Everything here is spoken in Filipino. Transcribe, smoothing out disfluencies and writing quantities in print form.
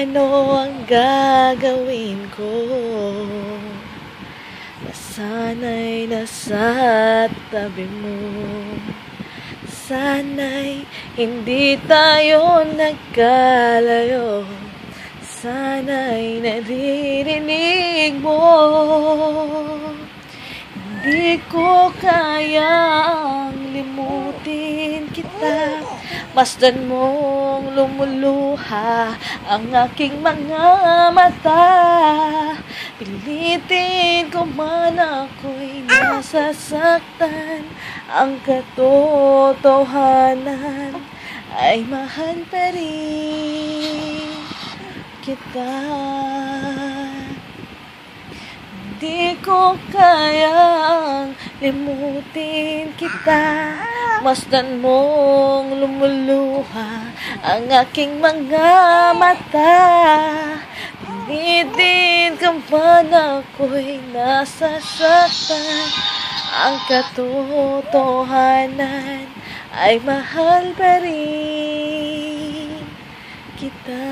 Ano ang gagawin ko? Sana'y nasa tabi mo. Sana'y hindi tayo nagkalayo. Sana'y naririnig mo. Hindi ko kayang limutin kita. Masdan mong lumuluha ang aking mga mata. Pilitin ko man ako'y nasasaktan. Ang katotohanan ay mahal pa rin kita. Di ko kayang limutin kita. Masdan mong lumuluha ang aking mga mata. Pilitin ka man ako'y nasasaktan. Ang katotohanan ay mahal pa rin kita.